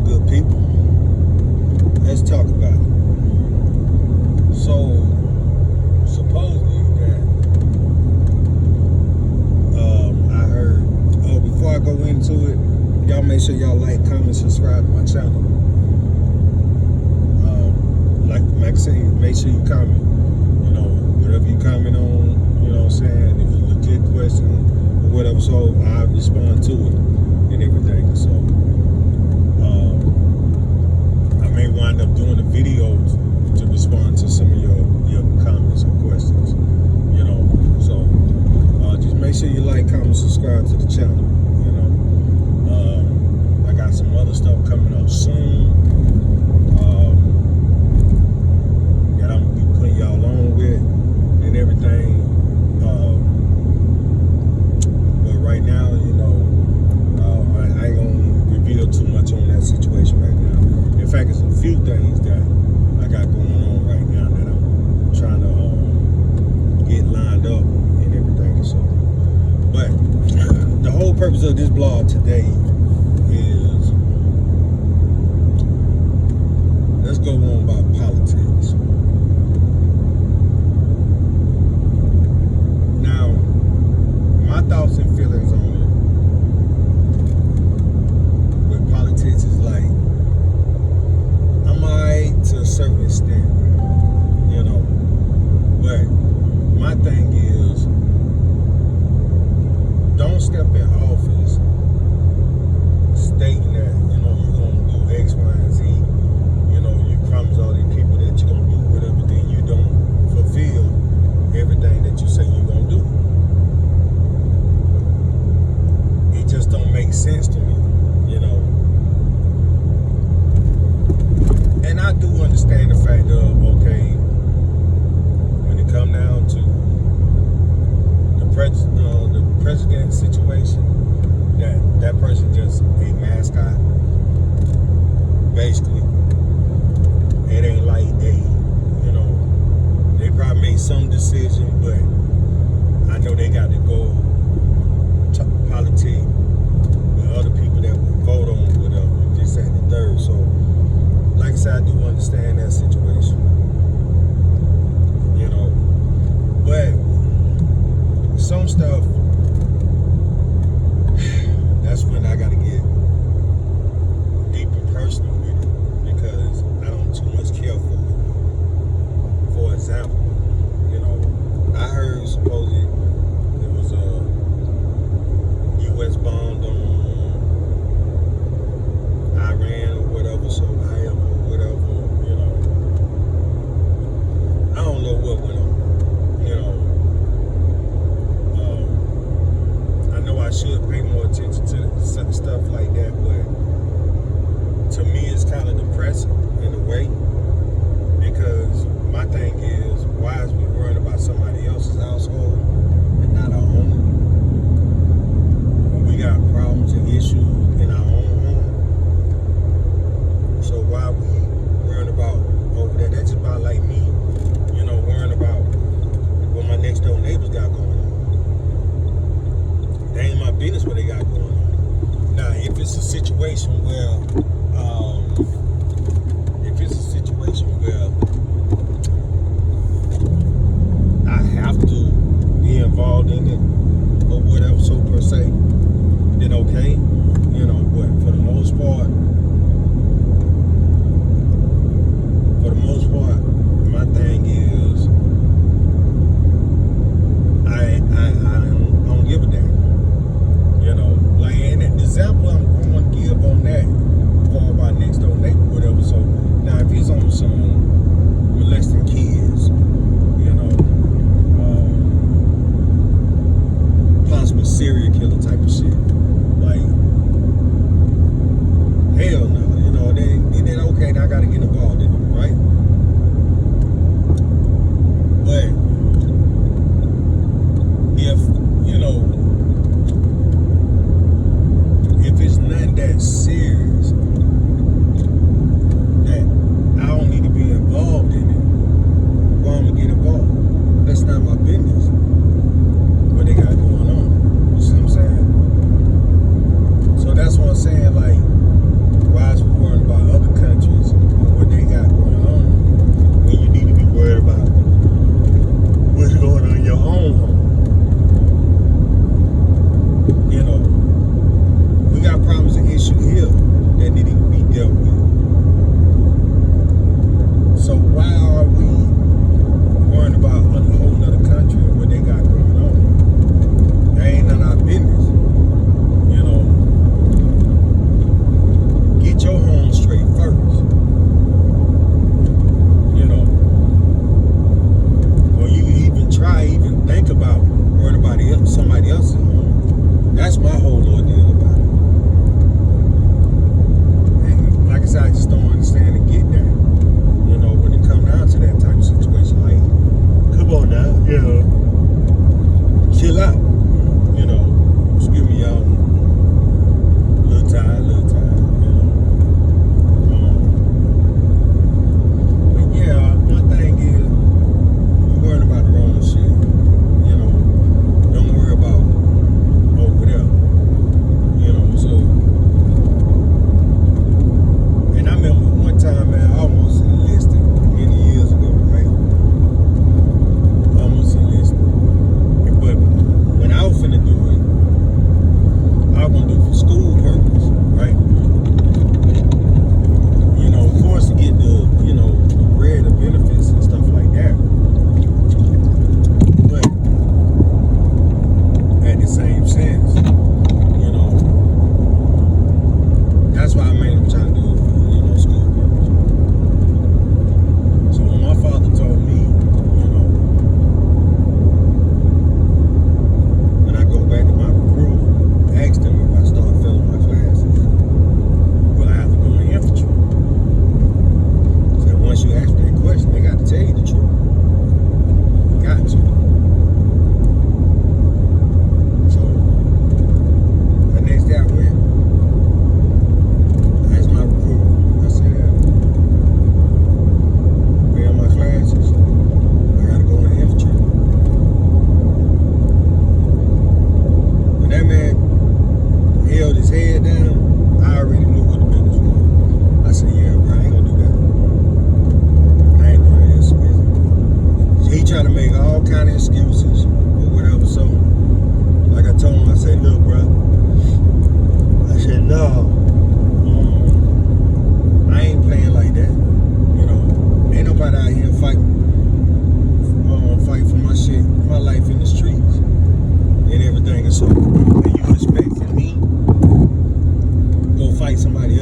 good people. Let's talk about it. So, supposedly that I heard. Oh, before I go into it, y'all make sure y'all like, comment, subscribe to my channel. Like I say, make sure you comment. You know, whatever you comment on. You know what I'm saying? If it's a legit question or whatever, so I respond to it and everything. So. I may wind up doing a video to respond to some of your comments or questions, you know. So just make sure you like, comment, subscribe to the channel. You know, I got some other stuff coming up soon that I'm gonna be putting y'all on with and everything. But right now, you know, I ain't gonna reveal too much on that situation right now. In fact, it's a few things that I got going on right now that I'm trying to get lined up and everything. So, but the whole purpose of this blog today is let's go on about politics. Now, my thoughts and feelings on it with politics is like, to a certain extent, you know, but my thing is, don't step in office stating that, you know, you're going to do X, Y, and Z. You know, you promise all these people that you're going to do whatever, then you don't fulfill everything that you say you're going to do. It just don't make sense to me, you know. And I do understand the fact of, okay, when it come down to the president situation, that person just a mascot, basically. It ain't like they, you know, they probably made some decision, but I know they got to go politic with other people that will vote on whatever, this, that, and the third. So, like I said, I do understand that situation, you know, but some stuff, that's when I got to get deep and personal with it, because I don't too much care for it. For example, you know, I heard supposedly there was a U.S. bond on Iran or whatever, so whatever, you know. I don't know what went on, you know. I know I should pay more attention to stuff like that, but to me it's kind of depressing in a way, because my thing is, why is we worrying about somebody else's household and not our own? When we got problems and issues in our own home, so why are we worrying about over there? That's about like me, you know, worrying about what my next door neighbors got going on. They ain't my business what they got going on. Now, if it's a situation where, I have to be involved in it or whatever, so per se, then okay, you know. But for the most part, my thing is, I don't give a damn. You know, like, and an example I'm going to give on that for my next door neighbor, whatever. So now, if he's on some molesting kids, you know, possible serial killer type of shit, like,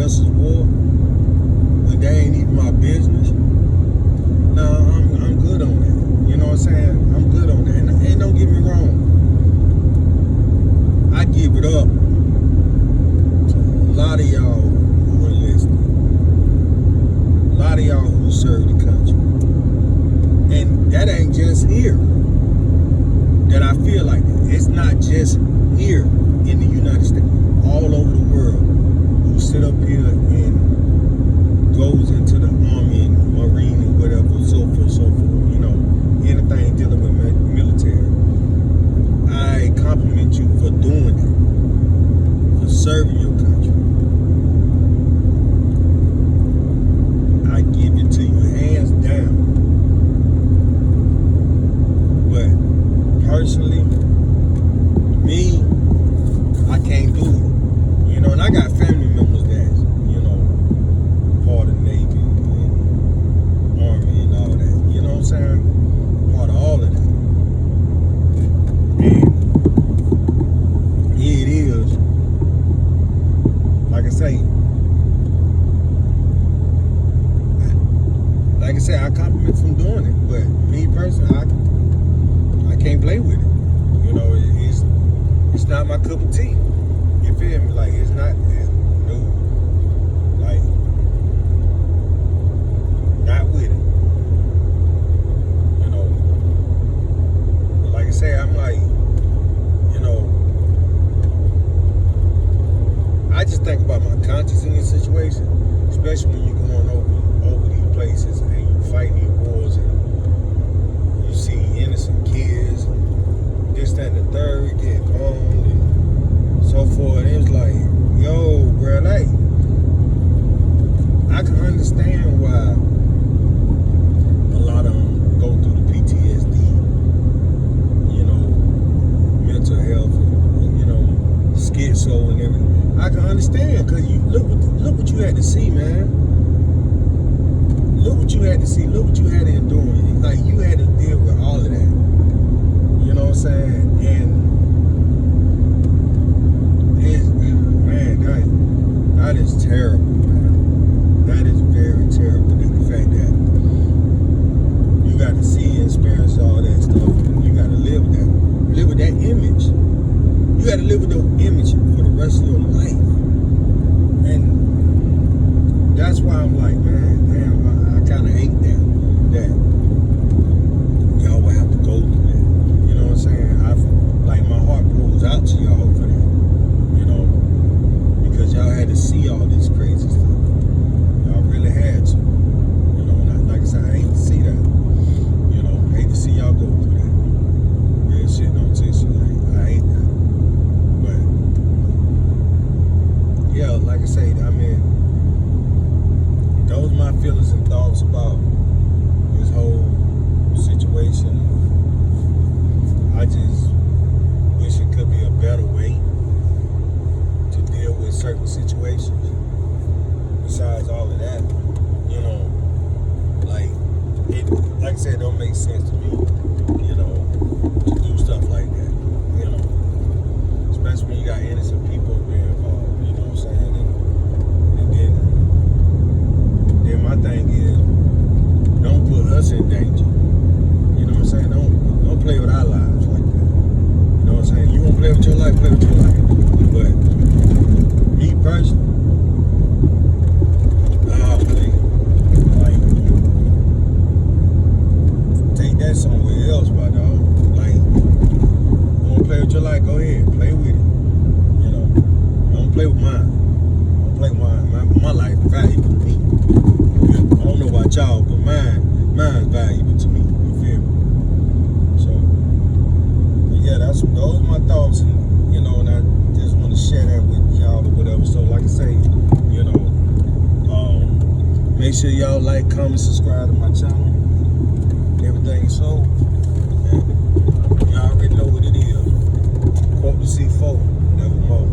else's war when they ain't even my business. No, I'm good on that. You know what I'm saying? I'm good on that. And don't get me wrong. I give it up to a lot of y'all who enlisted. A lot of y'all who serve the country. And that ain't just here that I feel like that. It's not just here in the United States. All over the world who sit up here and goes into the Army and Marine and whatever, so forth, you know, anything dealing with military. I compliment you for doing it, for serving your country. I give it to you hands down. But personally, me, I can't do it. You know, and I got family members that's, you know, part of the Navy and Army and all that. You know what I'm saying? Part of all of that. And here it is. Like I say, I compliment from doing it. But me personally, I can't play with it. You know, it's not my cup of tea. You feel me? Like, it's not, no, like, not with it. You know, but like I say, I'm like, you know, I just think about my conscience in this situation, especially when you're going over these places and you fight these wars and you see innocent kids and this, that, and the third getting owned and so forth. It was like, yo, bro, like, I can understand why a lot of them go through the PTSD, you know, mental health, and, you know, schizo and everything. I can understand, because you look what you had to see, man. Look what you had to see. Look what you had to endure. Like, you had to deal with all of that. You know what I'm saying? And that is terrible, man. That is very terrible. The fact that you got to see and experience all that stuff, and you got to live with that image. You got to live with that image for the rest of your life. And that's why I'm like, man, damn, I kind of hate that y'all will have to go through that. You know what I'm saying? Like, my heart goes out to y'all for that. You know, because y'all had to see all this crazy stuff. Y'all really had to. You know, and like I said, I hate to see that. You know, I hate to see y'all go through that. Real shit don't taste you. Like, I hate that. But yeah, like I say, I mean, those my feelings and thoughts about this whole situation. I just wish it could be a better way to deal with certain situations. Besides all of that, you know, like I said, it don't make sense to me, you know, to do stuff like that, you know, especially when you got innocent people being involved, you know what I'm saying? And then my thing is, don't put us in danger. You know what I'm saying? Don't play with our lives like that. You know what I'm saying? You want to play with your life, play with your life. But me personally, like, take that somewhere else, my dog. Like, you want to play with your life, go ahead, play with it. You know, don't play with mine. Don't play with mine. My life is valuable to me. I don't know about y'all, but mine's valuable to me. You feel me? So, yeah, those are my thoughts, and you know, and I just want to share that with y'all or whatever. So, like I say, you know, make sure y'all like, comment, subscribe to my channel, everything. So, and y'all already know what it is. Quote the C4, nevermore.